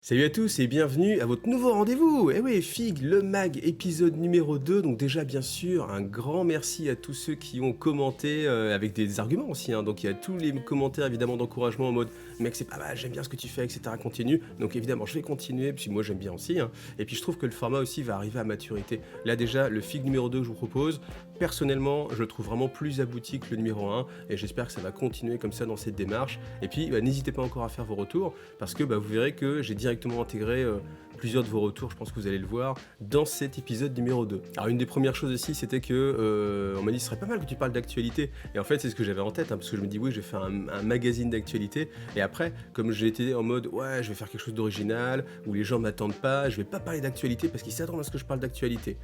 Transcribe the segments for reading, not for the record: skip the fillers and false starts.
Salut à tous et bienvenue à votre nouveau rendez-vous. Eh oui, Fig, le mag, épisode numéro 2. Donc déjà, bien sûr, un grand merci à tous ceux qui ont commenté avec des arguments aussi. Donc il y a tous les commentaires évidemment d'encouragement en mode mec c'est pas mal, j'aime bien ce que tu fais, etc. Continue. Donc évidemment, je vais continuer, puis moi j'aime bien aussi. Et puis je trouve que le format aussi va arriver à maturité. Là déjà, le Fig numéro 2 que je vous propose, personnellement, je le trouve vraiment plus abouti que le numéro 1. Et j'espère que ça va continuer comme ça dans cette démarche. Et puis n'hésitez pas encore à faire vos retours parce que vous verrez que j'ai directement intégré plusieurs de vos retours, je pense que vous allez le voir, dans cet épisode numéro 2. Alors une des premières choses aussi, c'était que on m'a dit ce serait pas mal que tu parles d'actualité. Et en fait, c'est ce que j'avais en tête, parce que je me dis oui, je vais faire un magazine d'actualité. Et après, comme j'étais en mode ouais, je vais faire quelque chose d'original, où les gens m'attendent pas, je vais pas parler d'actualité parce qu'ils s'attendent à ce que je parle d'actualité.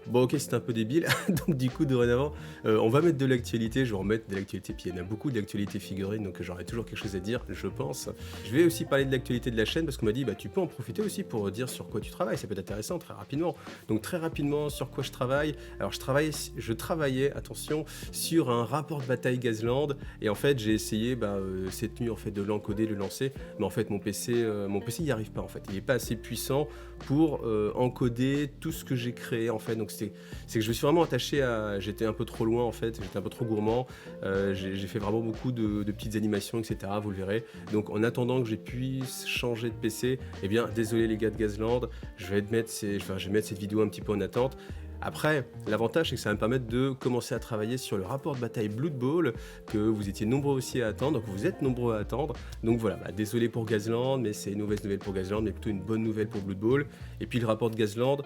Bon ok, c'était un peu débile, donc du coup dorénavant on va mettre de l'actualité, je vais remettre de l'actualité, puis il y en a beaucoup d'actualité figurine, donc j'aurai toujours quelque chose à dire, je pense. Je vais aussi parler de l'actualité de la chaîne, parce qu'on m'a dit tu peux en profiter aussi pour dire sur quoi tu travailles, ça peut être intéressant très rapidement. Donc très rapidement, sur quoi je travaille. Alors je travaillais, attention, sur un rapport de bataille Gazland, et en fait j'ai essayé cette nuit en fait de l'encoder, de le lancer, mais en fait mon PC n'y arrive pas en fait, il est pas assez puissant pour encoder tout ce que j'ai créé en fait. Donc c'est que je me suis vraiment attaché à... J'étais un peu trop loin en fait, j'étais un peu trop gourmand, j'ai fait vraiment beaucoup de petites animations, etc. Vous le verrez. Donc en attendant que je puisse changer de PC, eh bien désolé les gars de Gazland, je vais mettre cette vidéo un petit peu en attente. Après, l'avantage c'est que ça va me permettre de commencer à travailler sur le rapport de bataille Blood Bowl que vous étiez nombreux aussi à attendre, donc vous êtes nombreux à attendre. Donc voilà, désolé pour Gazland, mais c'est une mauvaise nouvelle pour Gazland, mais plutôt une bonne nouvelle pour Blood Bowl. Et puis le rapport de Gazland,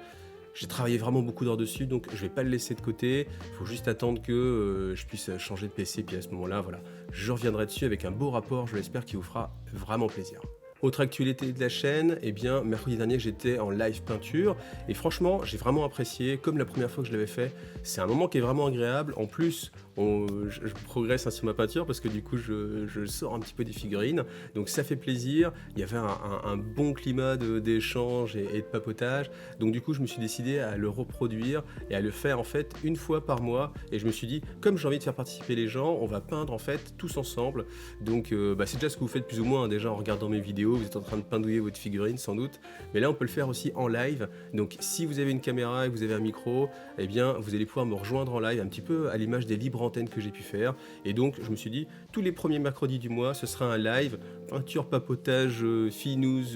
j'ai travaillé vraiment beaucoup d'heures dessus, donc je vais pas le laisser de côté. Il faut juste attendre que je puisse changer de PC, puis à ce moment-là, voilà, je reviendrai dessus avec un beau rapport, je l'espère, qui vous fera vraiment plaisir. Autre actualité de la chaîne, eh bien, mercredi dernier, j'étais en live peinture, et franchement, j'ai vraiment apprécié, comme la première fois que je l'avais fait. C'est un moment qui est vraiment agréable. En plus, je progresse sur ma peinture, parce que du coup, je sors un petit peu des figurines, donc ça fait plaisir. Il y avait un bon climat d'échange et de papotage, donc du coup, je me suis décidé à le reproduire et à le faire en fait une fois par mois, et je me suis dit, comme j'ai envie de faire participer les gens, on va peindre en fait tous ensemble. Donc c'est déjà ce que vous faites plus ou moins, déjà en regardant mes vidéos, vous êtes en train de peindouiller votre figurine sans doute, mais là on peut le faire aussi en live. Donc si vous avez une caméra et que vous avez un micro, eh bien vous allez pouvoir me rejoindre en live, un petit peu à l'image des libres antennes que j'ai pu faire. Et donc je me suis dit, tous les premiers mercredis du mois, ce sera un live, peinture, papotage, finous,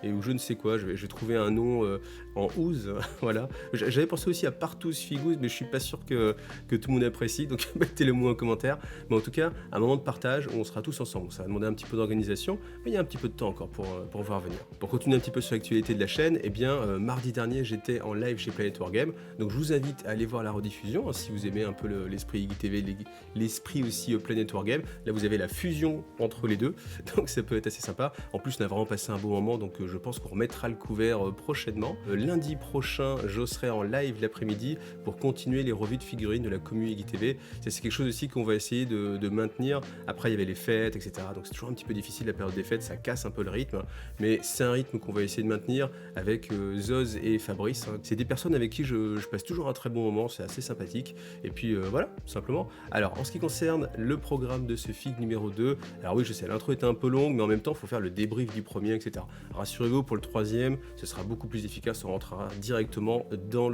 et ou je ne sais quoi, je vais trouver un nom en ouse, voilà. J'avais pensé aussi à Partous Figous, mais je suis pas sûr que tout le monde apprécie, donc mettez-le moi en commentaire. Mais en tout cas, un moment de partage où on sera tous ensemble. Ça va demander un petit peu d'organisation, mais il y a un petit peu de temps encore pour voir venir. Pour continuer un petit peu sur l'actualité de la chaîne, eh bien, mardi dernier, j'étais en live chez Planet Wargame, donc je vous invite à aller voir la rediffusion, si vous aimez un peu l'esprit IGTV, l'esprit aussi Planet Wargame. Là, vous avez la fusion entre les deux, donc ça peut être assez sympa. En plus, on a vraiment passé un bon moment, donc je pense qu'on remettra le couvert prochainement. Lundi prochain, je serai en live l'après-midi pour continuer les revues de figurines de la commu IGTV. C'est quelque chose aussi qu'on va essayer de maintenir. Après, il y avait les fêtes, etc. Donc c'est toujours un petit peu difficile la période des fêtes, ça casse un peu le rythme. Mais c'est un rythme qu'on va essayer de maintenir avec Zoz et Fabrice. C'est des personnes avec qui je passe toujours un très bon moment, c'est assez sympathique. Et puis voilà, tout simplement. Alors, en ce qui concerne le programme de ce FIG numéro 2, alors oui, je sais, l'intro était un peu longue, mais en même temps, il faut faire le débrief du premier, etc. Rassurez-vous, pour le troisième, ce sera beaucoup plus efficace, on rentrera directement dans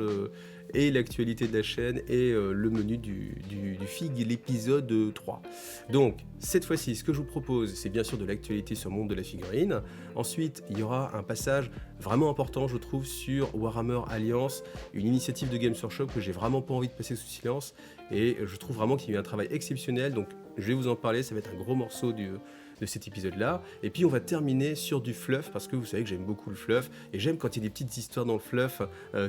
l'actualité de la chaîne et le menu du FIG, l'épisode 3. Donc, cette fois-ci, ce que je vous propose, c'est bien sûr de l'actualité sur le monde de la figurine. Ensuite, il y aura un passage vraiment important, je trouve, sur Warhammer Alliance, une initiative de Games Workshop que j'ai vraiment pas envie de passer sous silence, et je trouve vraiment qu'il y a eu un travail exceptionnel, donc je vais vous en parler, ça va être un gros morceau de cet épisode-là. Et puis on va terminer sur du fluff, parce que vous savez que j'aime beaucoup le fluff, et j'aime quand il y a des petites histoires dans le fluff,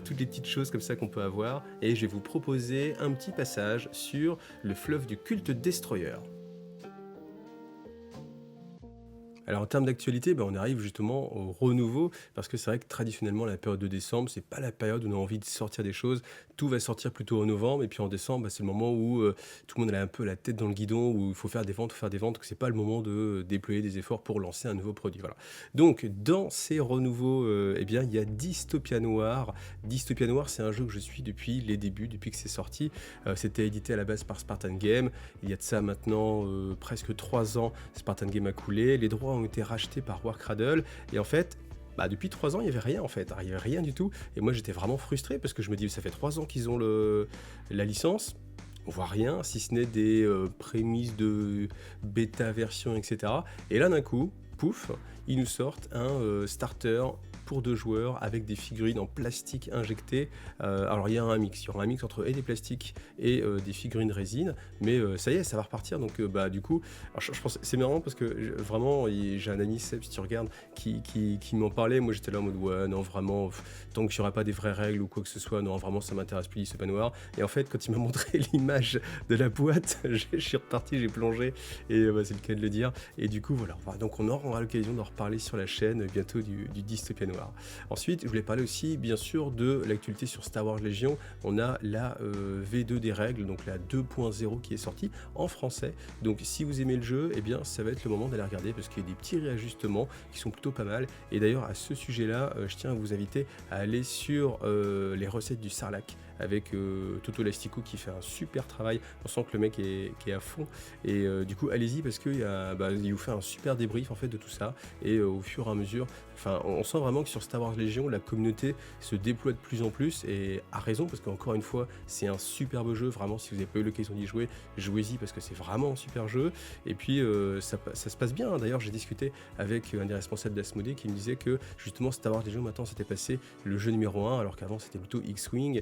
toutes les petites choses comme ça qu'on peut avoir, et je vais vous proposer un petit passage sur le fluff du culte Destroyer. Alors en termes d'actualité, on arrive justement au renouveau, parce que c'est vrai que traditionnellement la période de décembre, c'est pas la période où on a envie de sortir des choses, tout va sortir plutôt en novembre, et puis en décembre, c'est le moment où tout le monde a un peu la tête dans le guidon, où il faut faire des ventes, donc c'est pas le moment de déployer des efforts pour lancer un nouveau produit. Voilà. Donc dans ces renouveaux, eh bien il y a Dystopia Noir. Dystopia Noir, c'est un jeu que je suis depuis les débuts, depuis que c'est sorti. C'était édité à la base par Spartan Game. Il y a de ça maintenant presque 3 ans, Spartan Game a coulé. Les droits ont été rachetés par Warcradle. Et en fait, depuis 3 ans, il n'y avait rien en fait. Il n'y avait rien du tout. Et moi, j'étais vraiment frustré parce que je me dis, ça fait 3 ans qu'ils ont la licence. On voit rien, si ce n'est des prémices de bêta version, etc. Et là, d'un coup, pouf, ils nous sortent un starter pour 2 joueurs avec des figurines en plastique injectées. Alors il y aura un mix entre des plastiques et des figurines résine, mais ça y est, ça va repartir. Donc du coup, alors, je pense c'est marrant parce que vraiment, j'ai un ami Seb, si tu regardes, qui m'en parlait. Moi j'étais là en mode ouais, non vraiment, tant qu'il n'y aura pas des vraies règles ou quoi que ce soit, non vraiment ça m'intéresse plus ce noir. Et en fait, quand il m'a montré l'image de la boîte, je suis reparti, j'ai plongé, et c'est le cas de le dire. Et du coup voilà, donc on aura l'occasion d'en reparler sur la chaîne bientôt du Dystopia Noir. Ensuite, je voulais parler aussi bien sûr de l'actualité sur Star Wars Légion. On a la V2 des règles, donc la 2.0 qui est sortie en français. Donc si vous aimez le jeu, eh bien ça va être le moment d'aller regarder parce qu'il y a des petits réajustements qui sont plutôt pas mal. Et d'ailleurs à ce sujet-là, je tiens à vous inviter à aller sur les recettes du Sarlacc avec Toto Lastico qui fait un super travail. On sent que le mec est à fond. Et du coup, allez-y parce qu'il il vous fait un super débrief en fait de tout ça. Et au fur et à mesure, on sent vraiment que sur Star Wars Légion, la communauté se déploie de plus en plus et à raison parce qu'encore une fois, c'est un superbe jeu. Vraiment, si vous n'avez pas eu l'occasion d'y jouer, jouez-y parce que c'est vraiment un super jeu. Et puis, ça se passe bien. D'ailleurs, j'ai discuté avec un des responsables d'Asmodée qui me disait que justement, Star Wars Légion, maintenant, c'était passé le jeu numéro 1 alors qu'avant, c'était plutôt X-Wing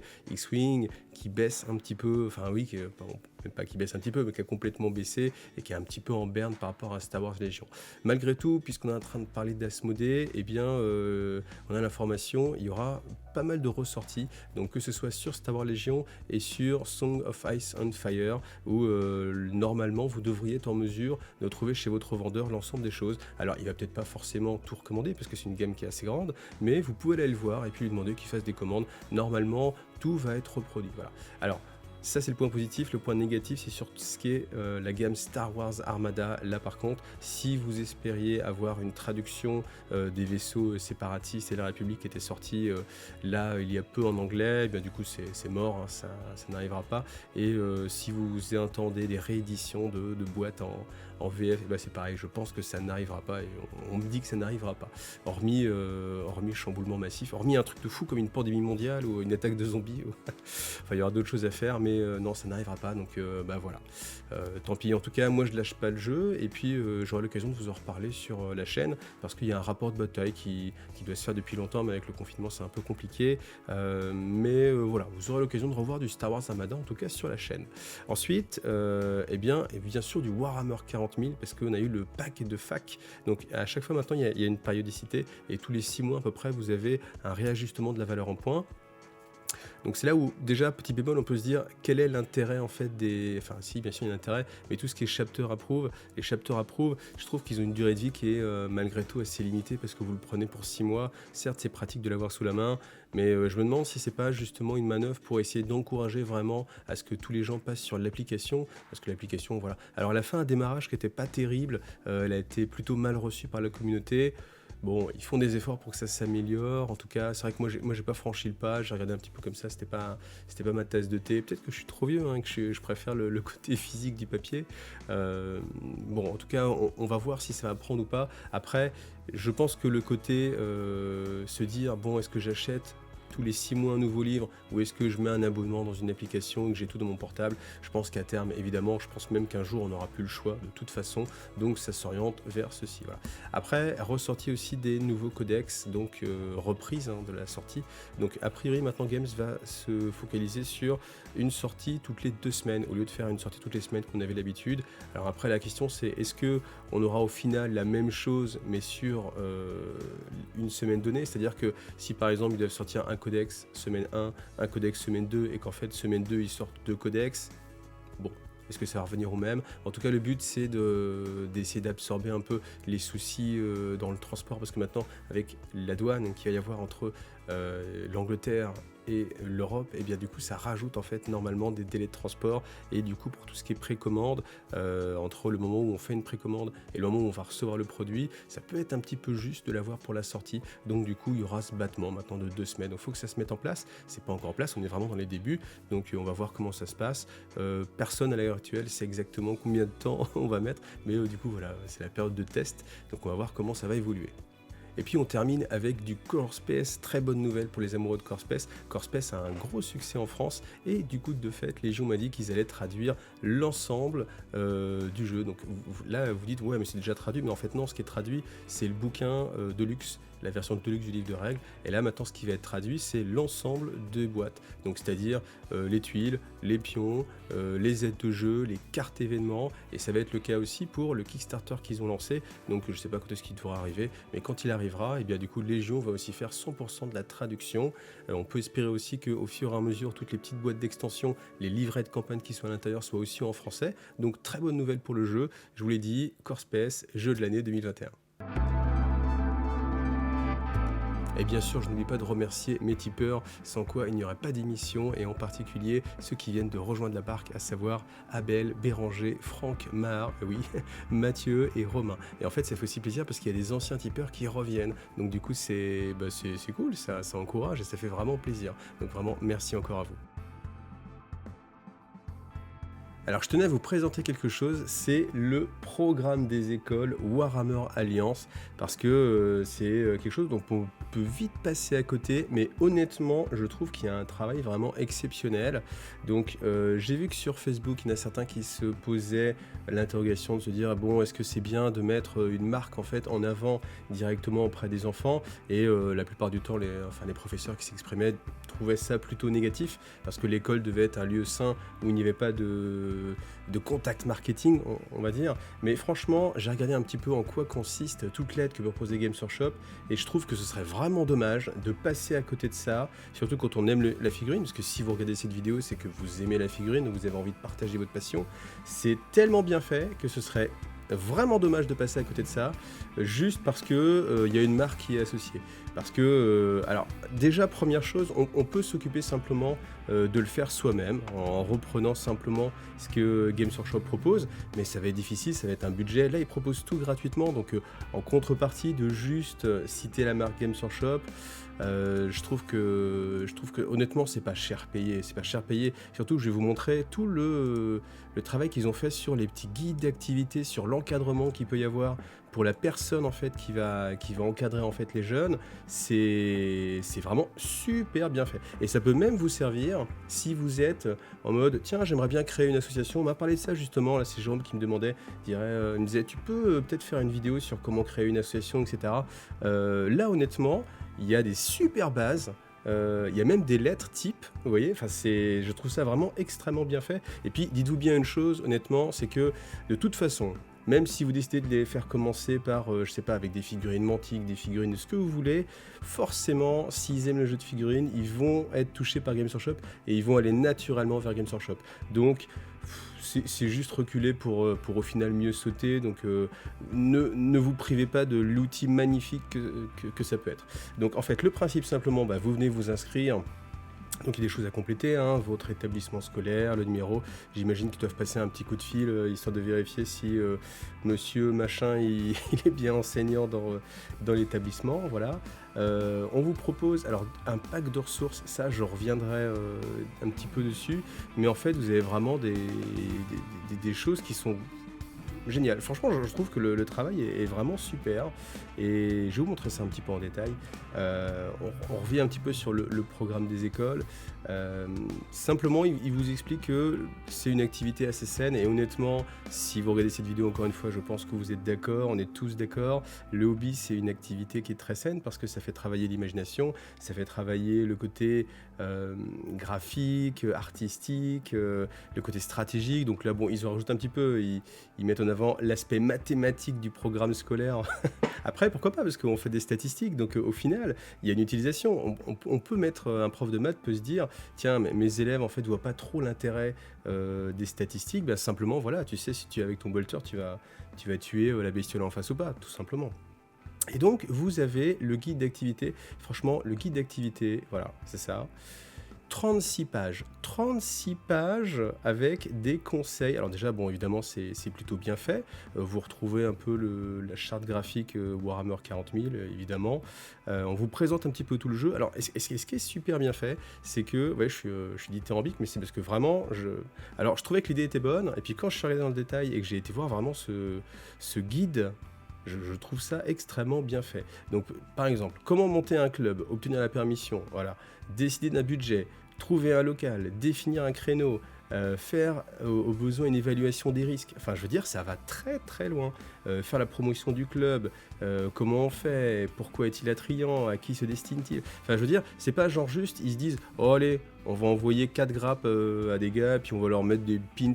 qui baisse un petit peu, même pas qui baisse un petit peu, mais qui a complètement baissé et qui est un petit peu en berne par rapport à Star Wars Légion. Malgré tout, puisqu'on est en train de parler d'Asmodée, eh bien, on a l'information, il y aura pas mal de ressorties, donc que ce soit sur Star Wars Légion et sur Song of Ice and Fire, où normalement vous devriez être en mesure de trouver chez votre vendeur l'ensemble des choses. Alors, il va peut-être pas forcément tout recommander, parce que c'est une gamme qui est assez grande, mais vous pouvez aller le voir et puis lui demander qu'il fasse des commandes. Normalement, tout va être reproduit. Voilà. Alors, ça c'est le point positif. Le point négatif, c'est sur tout ce qui est la gamme Star Wars Armada. Là par contre, si vous espériez avoir une traduction des vaisseaux séparatistes et la République qui était sortie là il y a peu en anglais, du coup c'est mort, hein, ça n'arrivera pas. Et si vous entendez des rééditions de boîtes en VF, c'est pareil, je pense que ça n'arrivera pas et on me dit que ça n'arrivera pas. Hormis chamboulement massif, hormis un truc de fou comme une pandémie mondiale ou une attaque de zombies. Il y aura d'autres choses à faire, mais non, ça n'arrivera pas, donc voilà. Tant pis, en tout cas, moi je lâche pas le jeu, et puis j'aurai l'occasion de vous en reparler sur la chaîne, parce qu'il y a un rapport de bataille qui doit se faire depuis longtemps, mais avec le confinement c'est un peu compliqué. Mais voilà, vous aurez l'occasion de revoir du Star Wars Armada, en tout cas sur la chaîne. Ensuite, et bien sûr du Warhammer 40 000, parce qu'on a eu le pack de fac. Donc à chaque fois maintenant, il y a une périodicité, et tous les 6 mois à peu près, vous avez un réajustement de la valeur en points. Donc c'est là où, déjà, petit bémol, on peut se dire quel est l'intérêt en fait des... Enfin si, bien sûr il y a un intérêt, mais tout ce qui est chapter approve, les chapter approve, je trouve qu'ils ont une durée de vie qui est malgré tout assez limitée parce que vous le prenez pour 6 mois. Certes, c'est pratique de l'avoir sous la main, mais je me demande si c'est pas justement une manœuvre pour essayer d'encourager vraiment à ce que tous les gens passent sur l'application, parce que l'application, voilà. Alors elle a fait un démarrage qui était pas terrible, elle a été plutôt mal reçue par la communauté. Bon, ils font des efforts pour que ça s'améliore. En tout cas, c'est vrai que moi j'ai pas franchi le pas. J'ai regardé un petit peu comme ça. C'était pas ma tasse de thé. Peut-être que je suis trop vieux, hein, que je préfère le côté physique du papier. Bon, en tout cas, on va voir si ça va prendre ou pas. Après, je pense que le côté se dire bon, est-ce que j'achète tous les 6 mois un nouveau livre, ou est-ce que je mets un abonnement dans une application et que j'ai tout dans mon portable? Je pense qu'à terme, évidemment, je pense même qu'un jour on n'aura plus le choix de toute façon, donc ça s'oriente vers ceci. Voilà. Après, ressorti aussi des nouveaux codex, donc reprise de la sortie. Donc a priori maintenant Games va se focaliser sur une sortie toutes les 2 semaines, au lieu de faire une sortie toutes les semaines qu'on avait l'habitude. Alors après la question c'est, est-ce que on aura au final la même chose mais sur une semaine donnée? C'est-à-dire que si par exemple ils doivent sortir un codex semaine 1, un codex semaine 2, et qu'en fait semaine 2 ils sortent 2 codex, bon, est-ce que ça va revenir au même? En tout cas, le but c'est d'essayer d'absorber un peu les soucis dans le transport, parce que maintenant avec la douane qu'il va y avoir entre l'Angleterre et l'Europe, et bien du coup ça rajoute en fait normalement des délais de transport, et du coup pour tout ce qui est précommande, entre le moment où on fait une précommande et le moment où on va recevoir le produit, ça peut être un petit peu juste de l'avoir pour la sortie. Donc du coup il y aura ce battement maintenant de 2 semaines. Donc il faut que ça se mette en place. C'est pas encore en place, on est vraiment dans les débuts, donc on va voir comment ça se passe. Personne à l'heure actuelle sait exactement combien de temps on va mettre, mais du coup voilà, c'est la période de test, donc on va voir comment ça va évoluer. Et puis on termine avec du Core Space, très bonne nouvelle pour les amoureux de Core Space. Core Space a un gros succès en France, et du coup de fait Légion m'a dit qu'ils allaient traduire l'ensemble du jeu. Donc là vous dites ouais mais c'est déjà traduit, mais en fait non, ce qui est traduit c'est le bouquin Deluxe, la version Deluxe du livre de règles, et là maintenant ce qui va être traduit c'est l'ensemble des boîtes, donc c'est-à-dire les tuiles, les pions, les aides de jeu, les cartes événements, et ça va être le cas aussi pour le Kickstarter qu'ils ont lancé, donc je sais pas quand est-ce qu'il devra arriver, mais quand il arrivera, et bien du coup Légion va aussi faire 100% de la traduction. On peut espérer aussi qu'au fur et à mesure toutes les petites boîtes d'extension, les livrets de campagne qui sont à l'intérieur soient aussi en français, donc très bonne nouvelle pour le jeu. Je vous l'ai dit, Core Space, jeu de l'année 2021. Et bien sûr, je n'oublie pas de remercier mes tipeurs, sans quoi il n'y aurait pas d'émission, et en particulier ceux qui viennent de rejoindre la barque, à savoir Abel, Béranger, Franck, Mahar, oui, Mathieu et Romain. Et en fait, ça fait aussi plaisir parce qu'il y a des anciens tipeurs qui reviennent. Donc du coup, c'est cool, ça encourage et ça fait vraiment plaisir. Donc vraiment, merci encore à vous. Alors je tenais à vous présenter quelque chose, c'est le programme des écoles Warhammer Alliance, parce que c'est quelque chose dont on peut vite passer à côté, mais honnêtement je trouve qu'il y a un travail vraiment exceptionnel. Donc j'ai vu que sur Facebook il y en a certains qui se posaient l'interrogation de se dire bon, est-ce que c'est bien de mettre une marque en fait en avant directement auprès des enfants, et la plupart du temps les professeurs qui s'exprimaient trouvaient ça plutôt négatif, parce que l'école devait être un lieu sain où il n'y avait pas de contact marketing, on va dire. Mais franchement, j'ai regardé un petit peu en quoi consiste toute l'aide que propose les Games Workshop, et je trouve que ce serait vraiment dommage de passer à côté de ça, surtout quand on aime la figurine, parce que si vous regardez cette vidéo, c'est que vous aimez la figurine, vous avez envie de partager votre passion. C'est tellement bien fait que ce serait vraiment dommage de passer à côté de ça, juste parce que y a une marque qui est associée. Parce que, alors déjà première chose, on peut s'occuper simplement de le faire soi-même, en reprenant simplement ce que Games Workshop propose, mais ça va être difficile, ça va être un budget. Là ils proposent tout gratuitement, donc en contrepartie de juste citer la marque Games Workshop, je trouve que honnêtement c'est pas cher payé, surtout que je vais vous montrer tout le travail qu'ils ont fait sur les petits guides d'activité, sur l'encadrement qu'il peut y avoir pour la personne en fait qui va encadrer en fait les jeunes. C'est vraiment super bien fait, et ça peut même vous servir si vous êtes en mode tiens j'aimerais bien créer une association. On m'a parlé de ça justement, là c'est Jérôme qui me demandait, il me disait tu peux peut-être faire une vidéo sur comment créer une association, etc. Là honnêtement il y a des super bases, il y a même des lettres types, vous voyez, enfin je trouve ça vraiment extrêmement bien fait. Et puis dites-vous bien une chose honnêtement, c'est que de toute façon, même si vous décidez de les faire commencer par, je sais pas, avec des figurines mantiques, des figurines de ce que vous voulez, forcément, s'ils aiment le jeu de figurines, ils vont être touchés par Games Workshop, et ils vont aller naturellement vers Games Workshop. Donc, c'est juste reculer pour au final mieux sauter, donc ne vous privez pas de l'outil magnifique que ça peut être. Donc en fait, le principe simplement, vous venez vous inscrire. Donc il y a des choses à compléter, hein, votre établissement scolaire, le numéro, j'imagine qu'ils doivent passer un petit coup de fil, histoire de vérifier si monsieur machin il est bien enseignant dans l'établissement, voilà. On vous propose alors un pack de ressources, ça je reviendrai un petit peu dessus, mais en fait vous avez vraiment des choses qui sont génial. Franchement, je trouve que le travail est vraiment super, et je vais vous montrer ça un petit peu en détail. On revient un petit peu sur le programme des écoles. Simplement, il vous explique que c'est une activité assez saine, et honnêtement, si vous regardez cette vidéo encore une fois, je pense que vous êtes d'accord, on est tous d'accord. Le hobby, c'est une activité qui est très saine parce que ça fait travailler l'imagination, ça fait travailler le côté graphique, artistique, le côté stratégique. Donc là, bon, ils en rajoutent un petit peu, ils mettent en avant l'aspect mathématique du programme scolaire. Après, pourquoi pas, parce qu'on fait des statistiques, donc au final, il y a une utilisation. On peut mettre, un prof de maths peut se dire, tiens, mes élèves en fait voient pas trop l'intérêt des statistiques. Simplement, voilà, tu sais, si tu es avec ton bolter, tu vas tuer la bestiole en face ou pas, tout simplement. Et donc, vous avez le guide d'activité. Franchement, le guide d'activité, voilà, c'est ça. 36 pages. 36 pages avec des conseils. Alors déjà, bon, évidemment, c'est plutôt bien fait. Vous retrouvez un peu la charte graphique Warhammer 40 000, évidemment. On vous présente un petit peu tout le jeu. Alors, ce qui est super bien fait, c'est que, ouais, je suis dithyrambique, mais c'est parce que vraiment, alors, je trouvais que l'idée était bonne. Et puis quand je suis regardé dans le détail et que j'ai été voir vraiment ce guide, je trouve ça extrêmement bien fait. Donc, par exemple, comment monter un club, obtenir la permission, voilà, décider d'un budget, trouver un local, définir un créneau, faire au besoin une évaluation des risques. Enfin, je veux dire, ça va très très loin. Faire la promotion du club, comment on fait, pourquoi est-il attrayant, à qui se destine-t-il. Enfin, je veux dire, c'est pas genre juste, ils se disent, oh allez, on va envoyer 4 grappes à des gars, puis on va leur mettre des pins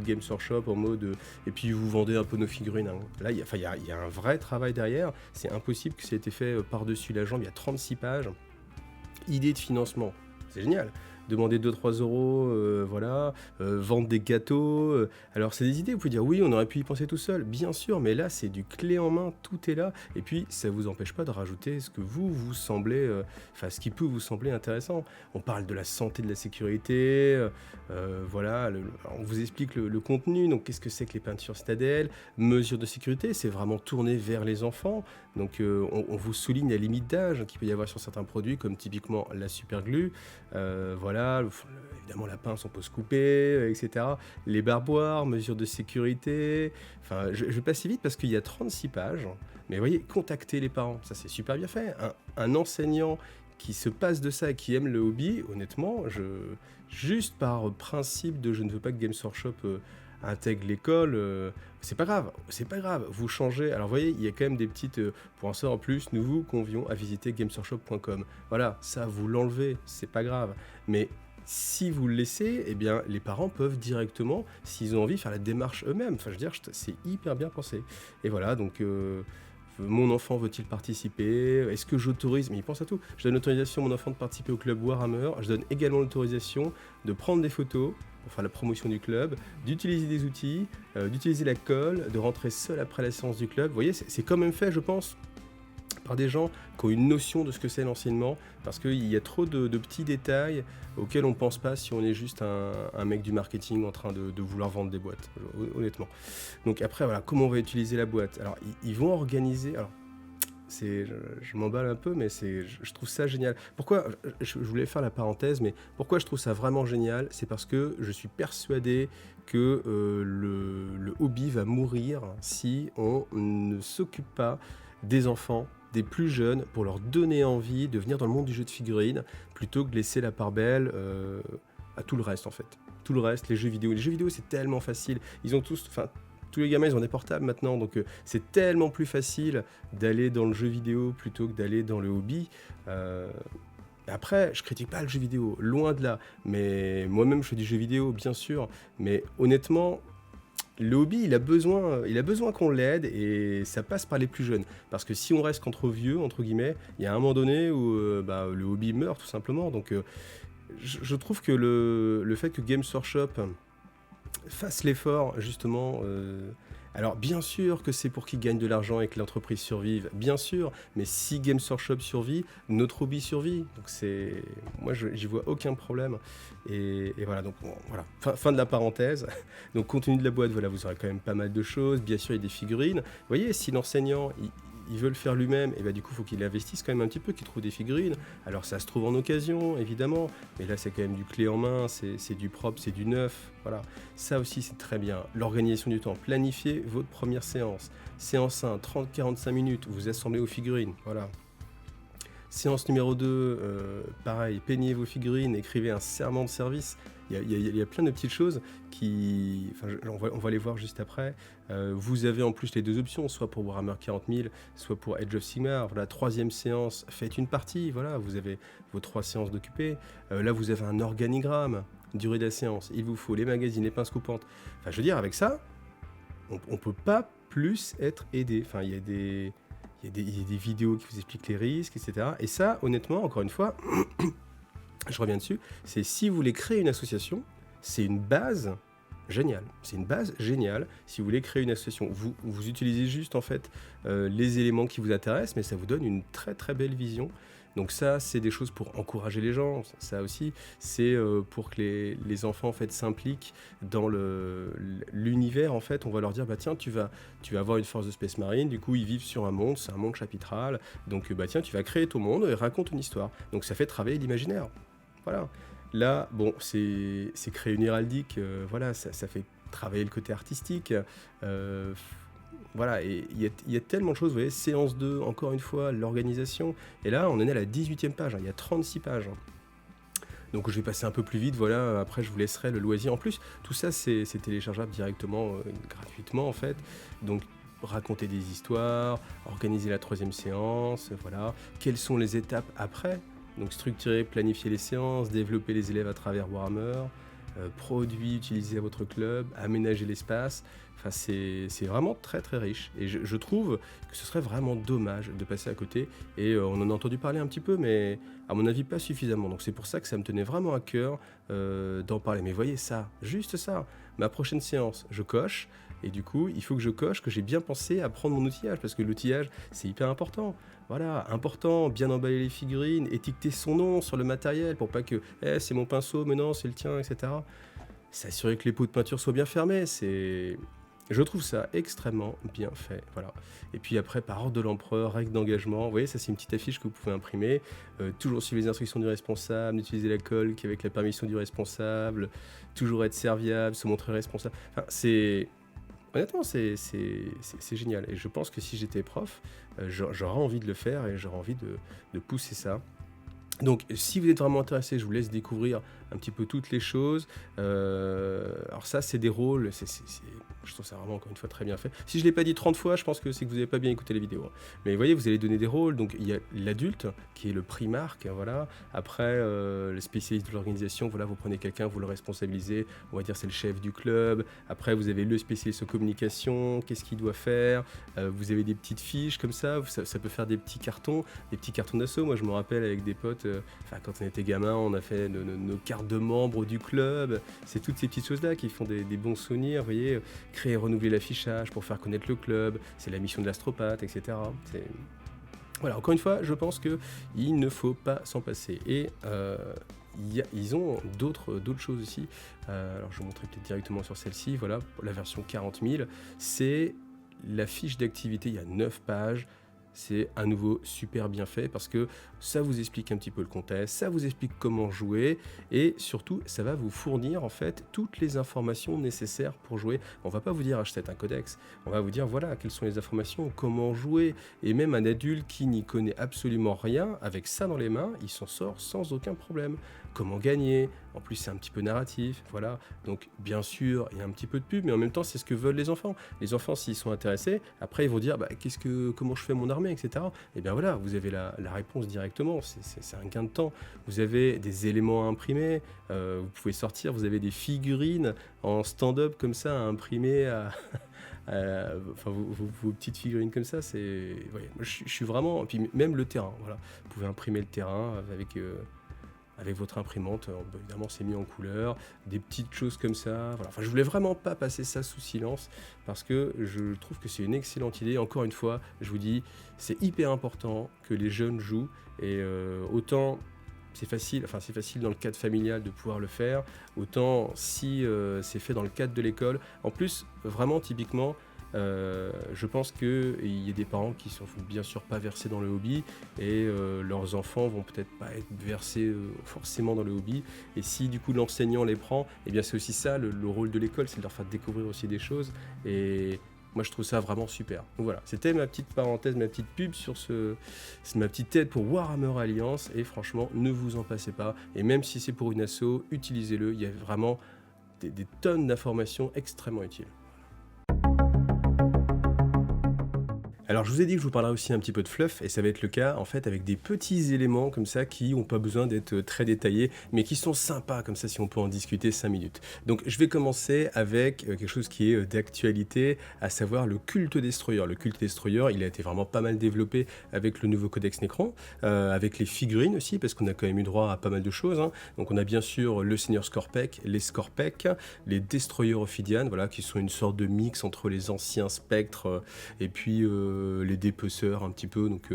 Games Workshop en mode, et puis vous vendez un peu nos figurines. Hein. Là, il y a un vrai travail derrière. C'est impossible que ça ait été fait par-dessus la jambe. Il y a 36 pages. Idée de financement, c'est génial. Demander 2-3 euros, voilà, vendre des gâteaux. Alors, c'est des idées, vous pouvez dire, oui, on aurait pu y penser tout seul, bien sûr, mais là, c'est du clé en main, tout est là. Et puis, ça ne vous empêche pas de rajouter ce que vous semblez, ce qui peut vous sembler intéressant. On parle de la santé, de la sécurité, voilà, on vous explique le contenu, donc qu'est-ce que c'est que les peintures Citadel, mesures de sécurité, c'est vraiment tourné vers les enfants. Donc, on vous souligne la limite d'âge qu'il peut y avoir sur certains produits, comme typiquement la superglue, voilà. Évidemment la pince on peut se couper, etc. Les barboires, mesures de sécurité. Enfin, je passe vite parce qu'il y a 36 pages. Mais vous voyez, contactez les parents, ça c'est super bien fait. Un enseignant qui se passe de ça et qui aime le hobby, honnêtement, juste par principe de je ne veux pas que Games Workshop intègre l'école, c'est pas grave, vous changez. Alors vous voyez, il y a quand même des petites, pour en savoir en plus, nous vous convions à visiter gamesworkshop.com. Voilà, ça vous l'enlevez, c'est pas grave. Mais si vous le laissez, eh bien les parents peuvent directement, s'ils ont envie, faire la démarche eux-mêmes. Enfin je veux dire, c'est hyper bien pensé. Et voilà, donc mon enfant veut-il participer? Est-ce que j'autorise? Mais il pense à tout. Je donne l'autorisation à mon enfant de participer au club Warhammer. Je donne également l'autorisation de prendre des photos pour faire la promotion du club, d'utiliser des outils, d'utiliser la colle, de rentrer seul après la séance du club. Vous voyez, c'est quand même fait, je pense, par des gens qui ont une notion de ce que c'est l'enseignement, parce qu'il y a trop de petits détails auxquels on ne pense pas si on est juste un mec du marketing en train de vouloir vendre des boîtes, honnêtement. Donc après, voilà, comment on va utiliser la boîte? Alors, ils vont organiser... Alors, je m'emballe un peu, mais je trouve ça génial. Pourquoi, je voulais faire la parenthèse, mais pourquoi je trouve ça vraiment génial? C'est parce que je suis persuadé que le hobby va mourir si on ne s'occupe pas des enfants, des plus jeunes, pour leur donner envie de venir dans le monde du jeu de figurines, plutôt que de laisser la part belle à tout le reste, en fait. Tout le reste, les jeux vidéo. Les jeux vidéo, c'est tellement facile. Ils ont tous les gamins, ils ont des portables maintenant, donc c'est tellement plus facile d'aller dans le jeu vidéo plutôt que d'aller dans le hobby. Après, je critique pas le jeu vidéo, loin de là. Mais moi-même, je fais du jeu vidéo, bien sûr. Mais honnêtement, le hobby, il a besoin qu'on l'aide, et ça passe par les plus jeunes. Parce que si on reste qu'entre vieux, entre guillemets, il y a un moment donné où le hobby meurt, tout simplement. Donc, je trouve que le fait que Games Workshop fasse l'effort, justement. Alors, bien sûr que c'est pour qu'ils gagnent de l'argent et que l'entreprise survive, bien sûr, mais si Games Workshop survit, notre hobby survit. Donc, moi, j'y vois aucun problème. Et voilà, donc bon, voilà. Fin de la parenthèse. Donc, contenu de la boîte, voilà, vous aurez quand même pas mal de choses. Bien sûr, il y a des figurines. Vous voyez, si l'enseignant, il veut le faire lui-même, et du coup, il faut qu'il investisse quand même un petit peu, qu'il trouve des figurines. Alors, ça se trouve en occasion, évidemment, mais là, c'est quand même du clé en main, c'est du propre, c'est du neuf, voilà. Ça aussi, c'est très bien. L'organisation du temps, planifiez votre première séance. Séance 1, 30-45 minutes, vous assemblez vos figurines, voilà. Séance numéro 2, pareil, peignez vos figurines, écrivez un serment de service. Il y a plein de petites choses on va les voir juste après. Vous avez en plus les deux options, soit pour Warhammer 40 000, soit pour Age of Sigmar. Voilà, troisième séance, faites une partie. Voilà, vous avez vos 3 séances d'occupées. Là, vous avez un organigramme, durée de la séance. Il vous faut les magazines, les pinces coupantes. Enfin, je veux dire, avec ça, on peut pas plus être aidé. Enfin, il y a des vidéos qui vous expliquent les risques, etc. Et ça, honnêtement, encore une fois, je reviens dessus, c'est si vous voulez créer une association, c'est une base génial. C'est une base géniale. Si vous voulez créer une association, vous utilisez juste en fait les éléments qui vous intéressent, mais ça vous donne une très très belle vision. Donc ça, c'est des choses pour encourager les gens. Ça aussi, c'est pour que les enfants en fait s'impliquent dans l'univers. En fait, on va leur dire tiens, tu vas avoir une force de Space Marine. Du coup, ils vivent sur un monde, c'est un monde chapitral. Donc tiens, tu vas créer ton monde et raconte une histoire. Donc ça fait travailler l'imaginaire. Voilà. Là, bon, c'est créer une héraldique, voilà, ça fait travailler le côté artistique. Voilà, et il y a tellement de choses, vous voyez, séance 2, encore une fois, l'organisation. Et là, on en est à la 18e page, il y a 36 pages. Donc je vais passer un peu plus vite, voilà, après je vous laisserai le loisir. En plus, tout ça, c'est téléchargeable directement, gratuitement en fait. Donc raconter des histoires, organiser la 3e séance, voilà. Quelles sont les étapes après ? Donc structurer, planifier les séances, développer les élèves à travers Warhammer, produits utilisés à votre club, aménager l'espace. Enfin, c'est vraiment très très riche. Et je trouve que ce serait vraiment dommage de passer à côté. Et on en a entendu parler un petit peu, mais à mon avis pas suffisamment. Donc c'est pour ça que ça me tenait vraiment à cœur d'en parler. Mais voyez ça, juste ça. Ma prochaine séance, je coche. Et du coup, il faut que je coche que j'ai bien pensé à prendre mon outillage, parce que l'outillage, c'est hyper important. Voilà, important, bien emballer les figurines, étiqueter son nom sur le matériel pour pas que c'est mon pinceau, mais non, c'est le tien, etc. S'assurer que les pots de peinture soient bien fermés, je trouve ça extrêmement bien fait. Voilà. Et puis après, par ordre de l'empereur, règle d'engagement. Vous voyez, ça c'est une petite affiche que vous pouvez imprimer. Toujours suivre les instructions du responsable, utiliser la colle qui est avec la permission du responsable, toujours être serviable, se montrer responsable. Enfin, honnêtement, c'est génial. Et je pense que si j'étais prof, j'aurais envie de le faire et j'aurais envie de pousser ça. Donc, si vous êtes vraiment intéressé, je vous laisse découvrir un petit peu toutes les choses. Alors ça, c'est des rôles, je trouve ça vraiment, encore une fois, très bien fait. Si je ne l'ai pas dit 30 fois, je pense que c'est que vous n'avez pas bien écouté les vidéos. Mais vous voyez, vous allez donner des rôles. Donc, il y a l'adulte, qui est le primarque, voilà. Après, le spécialiste de l'organisation, voilà, vous prenez quelqu'un, vous le responsabilisez. On va dire c'est le chef du club. Après, vous avez le spécialiste en communication, qu'est-ce qu'il doit faire. Vous avez des petites fiches comme ça peut faire des petits cartons d'assaut. Moi, je me rappelle avec des potes, quand on était gamin, on a fait nos cartes de membres du club. C'est toutes ces petites choses-là qui font des bons souvenirs. Vous voyez, créer et renouveler l'affichage pour faire connaître le club. C'est la mission de l'astropathe, etc. Voilà, encore une fois, je pense qu'il ne faut pas s'en passer. Et ils ont d'autres choses aussi. Alors, je vous montrerai peut-être directement sur celle-ci. Voilà, pour la version 40 000, c'est la fiche d'activité. Il y a 9 pages. C'est à nouveau super bien fait parce que ça vous explique un petit peu le contexte, ça vous explique comment jouer et surtout ça va vous fournir en fait toutes les informations nécessaires pour jouer. On va pas vous dire achetez un codex, on va vous dire voilà quelles sont les informations, comment jouer et même un adulte qui n'y connaît absolument rien, avec ça dans les mains, il s'en sort sans aucun problème. Comment gagner, en plus c'est un petit peu narratif, voilà. Donc bien sûr il y a un petit peu de pub mais en même temps c'est ce que veulent les enfants. Les enfants s'ils sont intéressés, après ils vont dire comment je fais mon armée, etc. Et bien voilà, vous avez la réponse directement, c'est un gain de temps. Vous avez des éléments à imprimer, vous pouvez sortir, vous avez des figurines en stand-up comme ça à imprimer vos petites figurines comme ça, moi, je suis vraiment... Puis même le terrain, voilà. Vous pouvez imprimer le terrain avec votre imprimante, évidemment c'est mis en couleur, des petites choses comme ça. Voilà. Enfin, je voulais vraiment pas passer ça sous silence parce que je trouve que c'est une excellente idée. Encore une fois, je vous dis, c'est hyper important que les jeunes jouent et autant c'est facile dans le cadre familial de pouvoir le faire, autant si c'est fait dans le cadre de l'école. En plus, vraiment typiquement, je pense qu'il y a des parents qui sont bien sûr pas versés dans le hobby et leurs enfants vont peut-être pas être versés forcément dans le hobby et si du coup l'enseignant les prend, et bien c'est aussi ça le rôle de l'école, c'est de leur faire découvrir aussi des choses et moi je trouve ça vraiment super. Donc voilà, c'était ma petite parenthèse, ma petite pub sur c'est ma petite aide pour Warhammer Alliance et franchement ne vous en passez pas et même si c'est pour une asso, utilisez-le, il y a vraiment des tonnes d'informations extrêmement utiles. Alors, je vous ai dit que je vous parlerai aussi un petit peu de fluff, et ça va être le cas en fait avec des petits éléments comme ça qui n'ont pas besoin d'être très détaillés, mais qui sont sympas comme ça si on peut en discuter 5 minutes. Donc, je vais commencer avec quelque chose qui est d'actualité, à savoir le culte destroyer. Le culte destroyer, il a été vraiment pas mal développé avec le nouveau codex Necron, avec les figurines aussi, parce qu'on a quand même eu droit à pas mal de choses, hein. Donc, on a bien sûr le Seigneur Scorpek, les Scorpek, les Destroyers Ophidian, voilà, qui sont une sorte de mix entre les anciens spectres et puis les dépeceurs un petit peu. Donc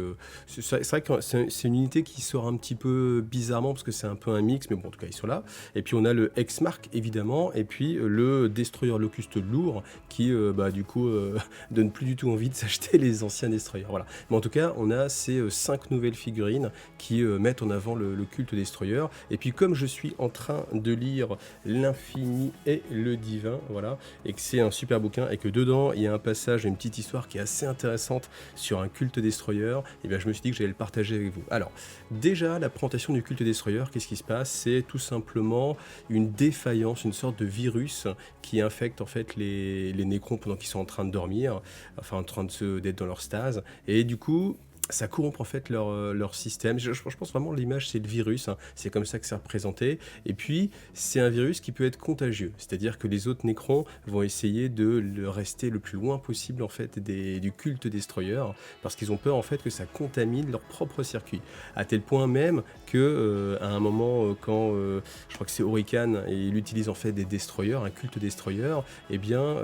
c'est vrai que c'est une unité qui sort un petit peu bizarrement parce que c'est un peu un mix, mais bon, en tout cas ils sont là. Et puis on a le X-Mark évidemment, et puis le Destroyer Locust lourd qui du coup donne plus du tout envie de s'acheter les anciens Destroyers. Voilà. Mais en tout cas, on a ces 5 nouvelles figurines qui mettent en avant le culte Destroyer. Et puis comme je suis en train de lire L'Infini et le Divin, voilà, et que c'est un super bouquin et que dedans il y a un passage, une petite histoire qui est assez intéressante sur un culte destroyer, et bien je me suis dit que j'allais le partager avec vous. Alors, déjà, la présentation du culte destroyer, qu'est-ce qui se passe? C'est tout simplement une défaillance, une sorte de virus qui infecte en fait les nécrons pendant qu'ils sont en train de dormir, enfin en train d'être dans leur stase, et du coup ça corrompt en fait leur système. Je pense vraiment l'image c'est le virus, hein. C'est comme ça que c'est représenté. Et puis c'est un virus qui peut être contagieux, c'est-à-dire que les autres nécrons vont essayer de le rester le plus loin possible en fait du culte destroyer, parce qu'ils ont peur en fait que ça contamine leur propre circuit. À tel point même que à un moment quand je crois que c'est Orican et il utilise en fait des destroyers, un culte destroyer, et bien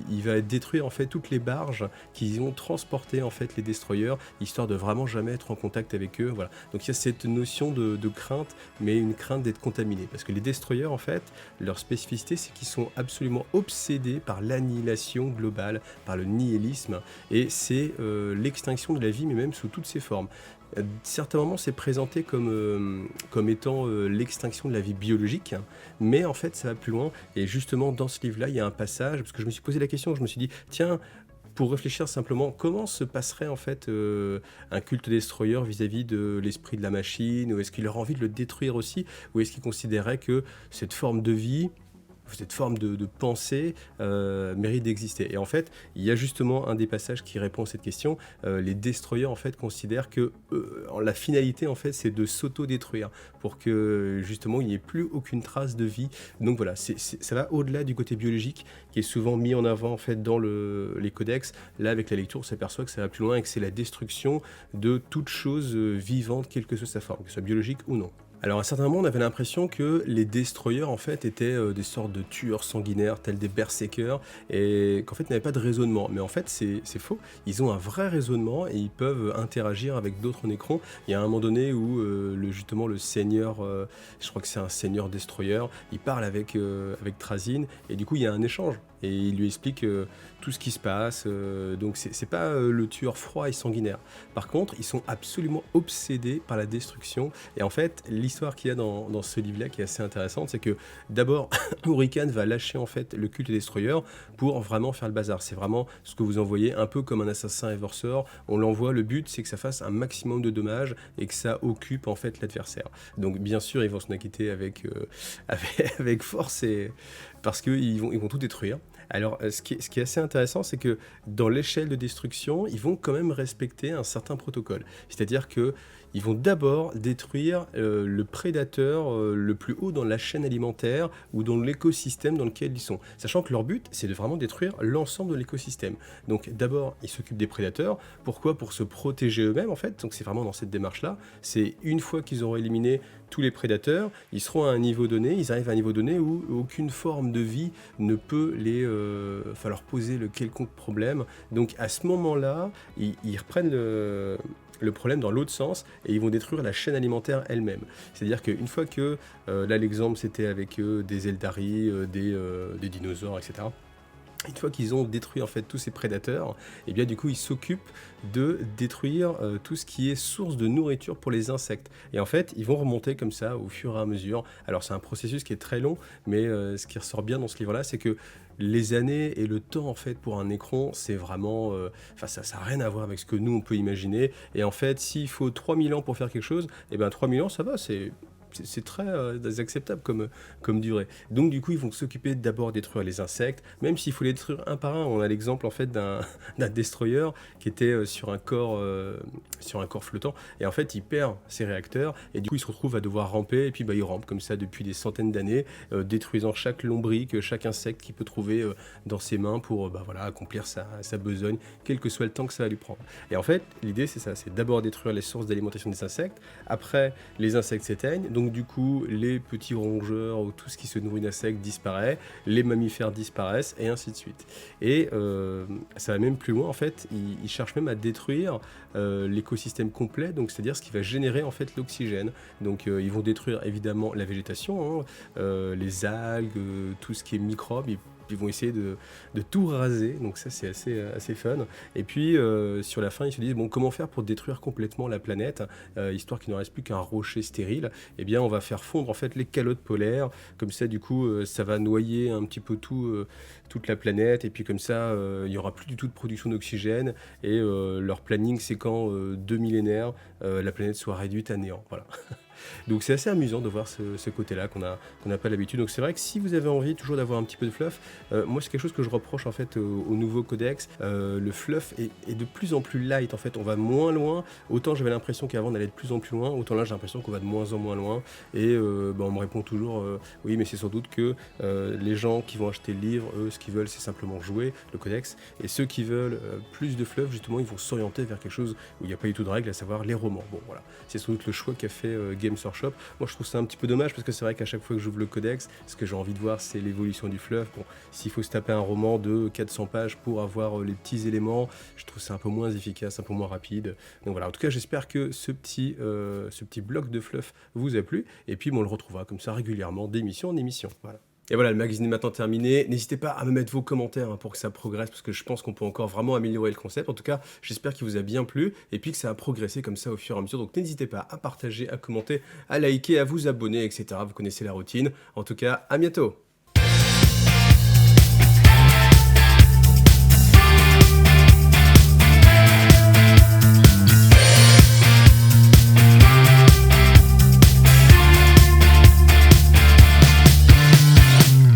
il va détruire en fait toutes les barges qui ont transporté en fait les destroyers, histoire de vraiment jamais être en contact avec eux. Voilà. Donc il y a cette notion de crainte, mais une crainte d'être contaminé. Parce que les destroyers, en fait, leur spécificité, c'est qu'ils sont absolument obsédés par l'annihilation globale, par le nihilisme, et c'est l'extinction de la vie, mais même sous toutes ses formes. À certains moments, c'est présenté comme étant l'extinction de la vie biologique, hein, mais en fait, ça va plus loin. Et justement, dans ce livre-là, il y a un passage, parce que je me suis posé la question, je me suis dit, tiens, pour réfléchir simplement, comment se passerait en fait un culte destroyer vis-à-vis de l'esprit de la machine, ou est-ce qu'il aurait envie de le détruire aussi, ou est-ce qu'il considérait que cette forme de vie, cette forme de pensée mérite d'exister. Et en fait, il y a justement un des passages qui répond à cette question. Les destroyers en fait considèrent que la finalité en fait c'est de s'auto-détruire pour que justement il n'y ait plus aucune trace de vie. Donc voilà, ça va au-delà du côté biologique qui est souvent mis en avant en fait dans les codex. Là avec la lecture, on s'aperçoit que ça va plus loin et que c'est la destruction de toute chose vivante, quelle que soit sa forme, que ce soit biologique ou non. Alors à certains moments, on avait l'impression que les destroyers en fait étaient des sortes de tueurs sanguinaires, tels des berserkers, et qu'en fait ils n'avaient pas de raisonnement. Mais en fait c'est faux. Ils ont un vrai raisonnement et ils peuvent interagir avec d'autres nécrons. Il y a un moment donné où justement le seigneur, je crois que c'est un seigneur destroyer, il parle avec Trazyn et du coup il y a un échange. Et il lui explique tout ce qui se passe. Donc c'est pas le tueur froid et sanguinaire. Par contre, ils sont absolument obsédés par la destruction. Et en fait, l'histoire qu'il y a dans ce livre-là qui est assez intéressante, c'est que d'abord, Hurricane va lâcher en fait le culte destroyer pour vraiment faire le bazar. C'est vraiment ce que vous envoyez, un peu comme un assassin Eversor. On l'envoie, le but c'est que ça fasse un maximum de dommages et que ça occupe en fait l'adversaire. Donc bien sûr, ils vont s'en acquitter avec force et parce qu'ils vont tout détruire. Alors, ce qui est assez intéressant, c'est que dans l'échelle de destruction, ils vont quand même respecter un certain protocole. C'est-à-dire que ils vont d'abord détruire le prédateur le plus haut dans la chaîne alimentaire ou dans l'écosystème dans lequel ils sont. Sachant que leur but, c'est de vraiment détruire l'ensemble de l'écosystème. Donc d'abord, ils s'occupent des prédateurs. Pourquoi? Pour se protéger eux-mêmes, en fait. Donc c'est vraiment dans cette démarche-là. C'est une fois qu'ils auront éliminé tous les prédateurs, ils seront à un niveau donné, ils arrivent à un niveau donné où aucune forme de vie ne peut leur poser le quelconque problème. Donc à ce moment-là, ils reprennent le problème dans l'autre sens et ils vont détruire la chaîne alimentaire elle-même. C'est-à-dire qu'une fois que, là l'exemple c'était avec des Eldari, des dinosaures, etc. Une fois qu'ils ont détruit en fait tous ces prédateurs, et bien du coup ils s'occupent de détruire tout ce qui est source de nourriture pour les insectes. Et en fait ils vont remonter comme ça au fur et à mesure. Alors c'est un processus qui est très long, mais ce qui ressort bien dans ce livre-là, c'est que les années et le temps en fait pour un nécron, c'est vraiment, ça n'a rien à voir avec ce que nous on peut imaginer. Et en fait, s'il faut 3000 ans pour faire quelque chose, et bien 3000 ans ça va, c'est c'est très acceptable comme durée. Donc du coup, ils vont s'occuper d'abord de détruire les insectes, même s'il faut les détruire un par un. On a l'exemple en fait d'un destroyer qui était sur un corps flottant, et en fait, il perd ses réacteurs, et du coup, il se retrouve à devoir ramper, et puis il rampe comme ça depuis des centaines d'années, détruisant chaque lombric, chaque insecte qu'il peut trouver dans ses mains pour voilà, accomplir sa besogne, quel que soit le temps que ça va lui prendre. Et en fait, l'idée c'est ça, c'est d'abord détruire les sources d'alimentation des insectes, après les insectes s'éteignent, donc du coup les petits rongeurs ou tout ce qui se nourrit d'insectes disparaît, les mammifères disparaissent et ainsi de suite. Et ça va même plus loin en fait, ils cherchent même à détruire l'écosystème complet, donc c'est-à-dire ce qui va générer en fait l'oxygène. Donc ils vont détruire évidemment la végétation, hein, les algues, tout ce qui est microbes, ils vont essayer de tout raser, donc ça c'est assez fun. Et puis sur la fin ils se disent bon, comment faire pour détruire complètement la planète, histoire qu'il ne reste plus qu'un rocher stérile. Eh bien on va faire fondre en fait les calottes polaires, comme ça du coup ça va noyer un petit peu toute la planète, et puis comme ça il n'y aura plus du tout de production d'oxygène, et leur planning c'est qu'en 2 millénaires la planète soit réduite à néant. Voilà. Donc c'est assez amusant de voir ce côté-là qu'on n'a pas l'habitude. Donc c'est vrai que si vous avez envie toujours d'avoir un petit peu de fluff, moi c'est quelque chose que je reproche en fait au nouveau codex. Le fluff est de plus en plus light en fait. On va moins loin. Autant j'avais l'impression qu'avant on allait de plus en plus loin, autant là j'ai l'impression qu'on va de moins en moins loin. Et on me répond toujours oui, mais c'est sans doute que les gens qui vont acheter le livre, eux ce qu'ils veulent c'est simplement jouer le codex. Et ceux qui veulent plus de fluff, justement, ils vont s'orienter vers quelque chose où il n'y a pas du tout de règles, à savoir les romans. Bon voilà, c'est sans doute le choix qu'a fait Games Workshop. Moi je trouve ça un petit peu dommage parce que c'est vrai qu'à chaque fois que j'ouvre le codex, ce que j'ai envie de voir c'est l'évolution du fluff. Bon, s'il faut se taper un roman de 400 pages pour avoir les petits éléments, je trouve ça un peu moins efficace, un peu moins rapide. Donc voilà, en tout cas j'espère que ce petit bloc de fluff vous a plu, et puis on le retrouvera comme ça régulièrement d'émission en émission. Voilà. Et voilà, le magazine est maintenant terminé. N'hésitez pas à me mettre vos commentaires pour que ça progresse, parce que je pense qu'on peut encore vraiment améliorer le concept. En tout cas, j'espère qu'il vous a bien plu, et puis que ça a progressé comme ça au fur et à mesure. Donc n'hésitez pas à partager, à commenter, à liker, à vous abonner, etc. Vous connaissez la routine. En tout cas, à bientôt.